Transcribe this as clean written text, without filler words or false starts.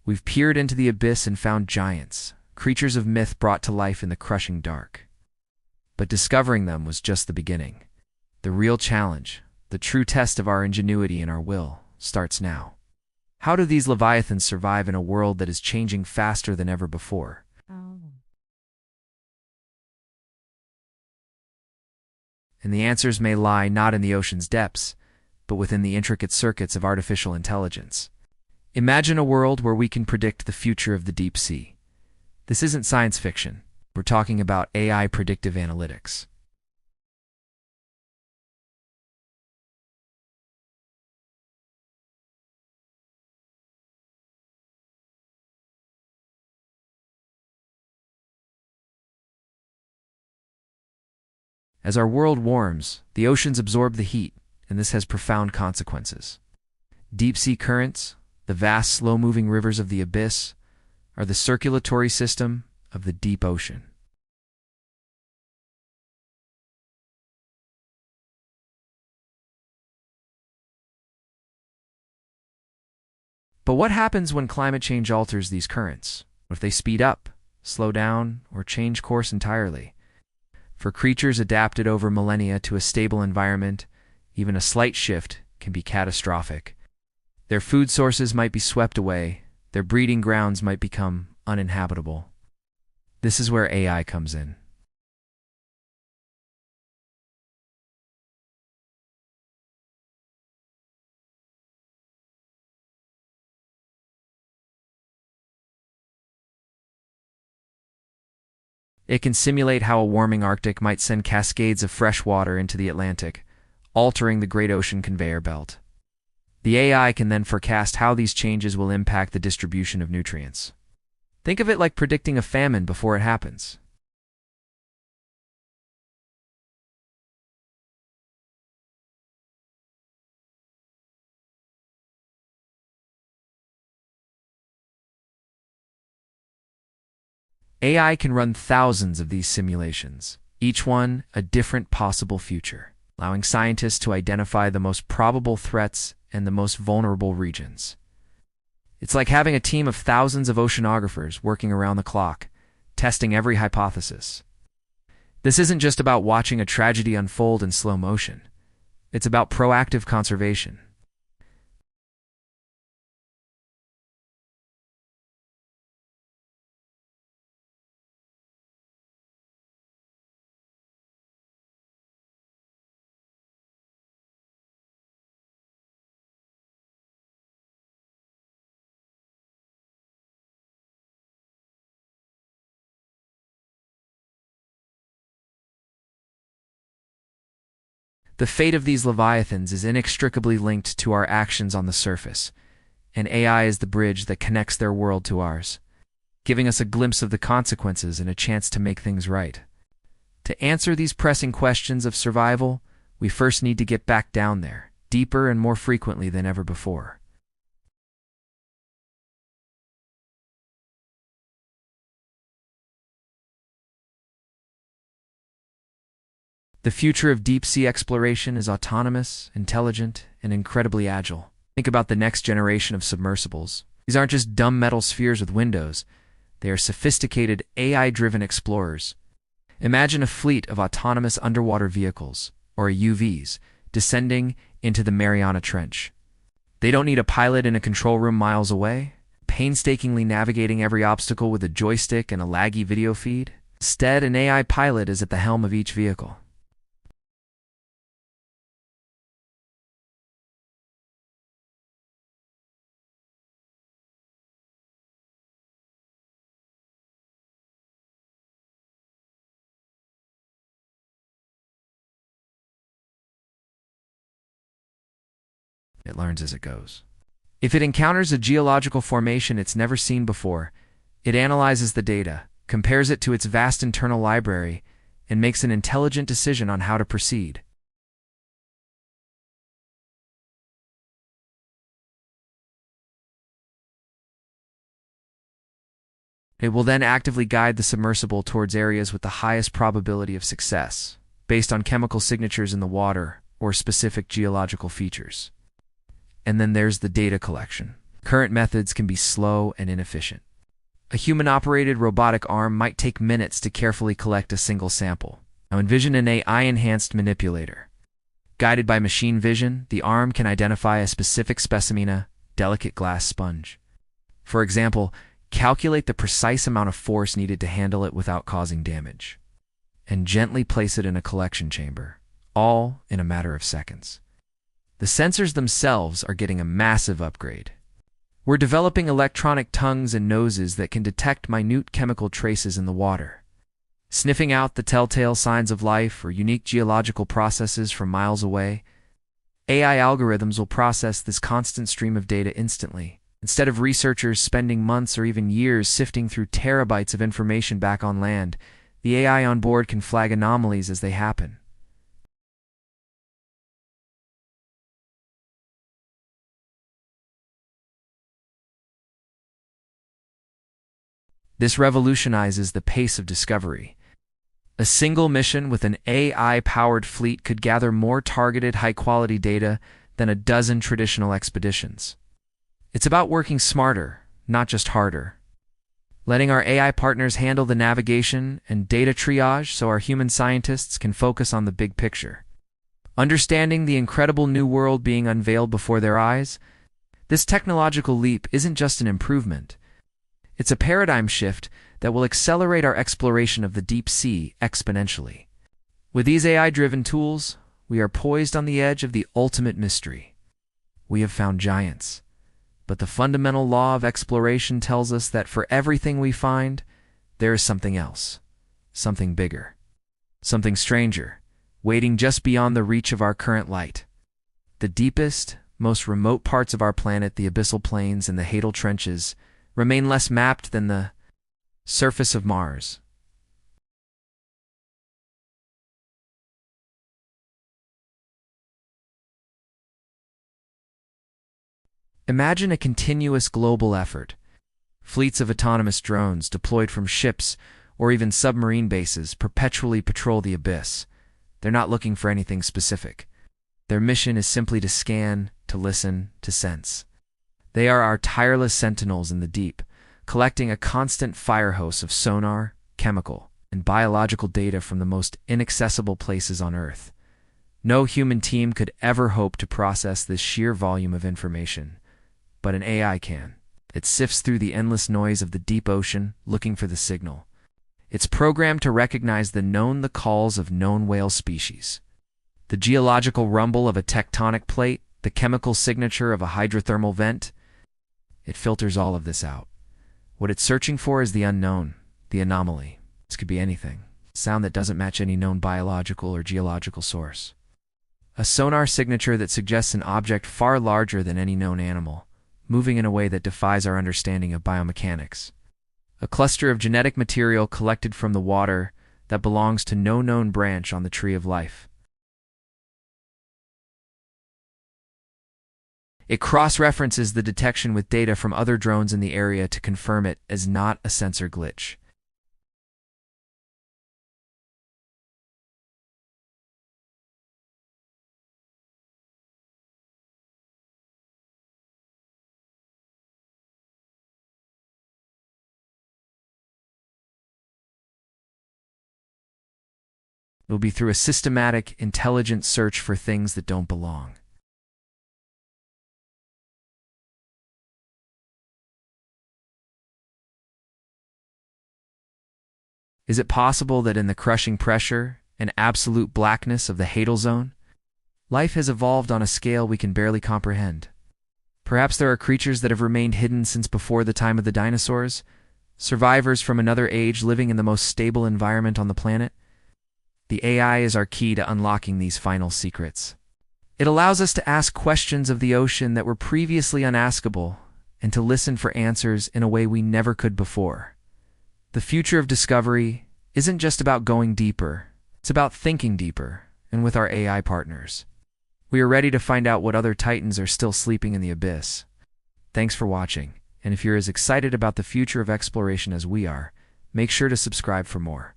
We've peered into the abyss and found giants, creatures of myth brought to life in the crushing dark. But discovering them was just the beginning. The real challenge, the true test of our ingenuity and our will, starts now. How do these leviathans survive in a world that is changing faster than ever before? And the answers may lie not in the ocean's depths, but within the intricate circuits of artificial intelligence. Imagine a world where we can predict the future of the deep sea. This isn't science fiction. We're talking about AI predictive analytics. As our world warms, the oceans absorb the heat, and this has profound consequences. Deep-sea currents, the vast slow-moving rivers of the abyss, are the circulatory system of the deep ocean. But what happens when climate change alters these currents? What if they speed up, slow down, or change course entirely? For creatures adapted over millennia to a stable environment, even a slight shift can be catastrophic. Their food sources might be swept away, their breeding grounds might become uninhabitable. This is where AI comes in. It can simulate how a warming Arctic might send cascades of fresh water into the Atlantic, altering the great ocean conveyor belt. The AI can then forecast how these changes will impact the distribution of nutrients. Think of it like predicting a famine before it happens. AI can run thousands of these simulations, each one a different possible future, allowing scientists to identify the most probable threats and the most vulnerable regions. It's like having a team of thousands of oceanographers working around the clock, testing every hypothesis. This isn't just about watching a tragedy unfold in slow motion. It's about proactive conservation. The fate of these leviathans is inextricably linked to our actions on the surface, and AI is the bridge that connects their world to ours, giving us a glimpse of the consequences and a chance to make things right. To answer these pressing questions of survival, we first need to get back down there, deeper and more frequently than ever before. The future of deep-sea exploration is autonomous, intelligent, and incredibly agile. Think about the next generation of submersibles. These aren't just dumb metal spheres with windows. They are sophisticated, AI-driven explorers. Imagine a fleet of autonomous underwater vehicles, or UVs, descending into the Mariana Trench. They don't need a pilot in a control room miles away, painstakingly navigating every obstacle with a joystick and a laggy video feed. Instead, an AI pilot is at the helm of each vehicle. It learns as it goes. If it encounters a geological formation it's never seen before, it analyzes the data, compares it to its vast internal library, and makes an intelligent decision on how to proceed. It will then actively guide the submersible towards areas with the highest probability of success, based on chemical signatures in the water or specific geological features. And then there's the data collection. Current methods can be slow and inefficient. A human-operated robotic arm might take minutes to carefully collect a single sample. Now envision an AI-enhanced manipulator. Guided by machine vision, the arm can identify a specific specimen, a delicate glass sponge. For example, calculate the precise amount of force needed to handle it without causing damage, and gently place it in a collection chamber, all in a matter of seconds. The sensors themselves are getting a massive upgrade. We're developing electronic tongues and noses that can detect minute chemical traces in the water, sniffing out the telltale signs of life or unique geological processes from miles away. AI algorithms will process this constant stream of data instantly, instead of researchers spending months or even years sifting through terabytes of information back on land. The AI on board can flag anomalies as they happen. This revolutionizes the pace of discovery. A single mission with an AI-powered fleet could gather more targeted, high-quality data than a dozen traditional expeditions. It's about working smarter, not just harder. Letting our AI partners handle the navigation and data triage so our human scientists can focus on the big picture. Understanding the incredible new world being unveiled before their eyes, this technological leap isn't just an improvement. It's a paradigm shift that will accelerate our exploration of the deep sea exponentially. With these AI-driven tools, we are poised on the edge of the ultimate mystery. We have found giants, but the fundamental law of exploration tells us that for everything we find, there is something else, something bigger, something stranger, waiting just beyond the reach of our current light. The deepest, most remote parts of our planet, the abyssal plains and the Hadal trenches, remain less mapped than the surface of Mars. Imagine a continuous global effort. Fleets of autonomous drones deployed from ships or even submarine bases perpetually patrol the abyss. They're not looking for anything specific. Their mission is simply to scan, to listen, to sense. They are our tireless sentinels in the deep, collecting a constant fire hose of sonar, chemical, and biological data from the most inaccessible places on Earth. No human team could ever hope to process this sheer volume of information, but an AI can. It sifts through the endless noise of the deep ocean, looking for the signal. It's programmed to recognize the calls of known whale species, the geological rumble of a tectonic plate, the chemical signature of a hydrothermal vent. It filters all of this out. What it's searching for is the unknown, the anomaly. This could be anything. Sound that doesn't match any known biological or geological source. A sonar signature that suggests an object far larger than any known animal, moving in a way that defies our understanding of biomechanics. A cluster of genetic material collected from the water that belongs to no known branch on the tree of life. It cross-references the detection with data from other drones in the area to confirm it as not a sensor glitch. It will be through a systematic, intelligent search for things that don't belong. Is it possible that in the crushing pressure and absolute blackness of the Hadal Zone, life has evolved on a scale we can barely comprehend? Perhaps there are creatures that have remained hidden since before the time of the dinosaurs, survivors from another age living in the most stable environment on the planet. The AI is our key to unlocking these final secrets. It allows us to ask questions of the ocean that were previously unaskable and to listen for answers in a way we never could before. The future of discovery isn't just about going deeper, it's about thinking deeper, and with our AI partners. We are ready to find out what other titans are still sleeping in the abyss. Thanks for watching, and if you're as excited about the future of exploration as we are, make sure to subscribe for more.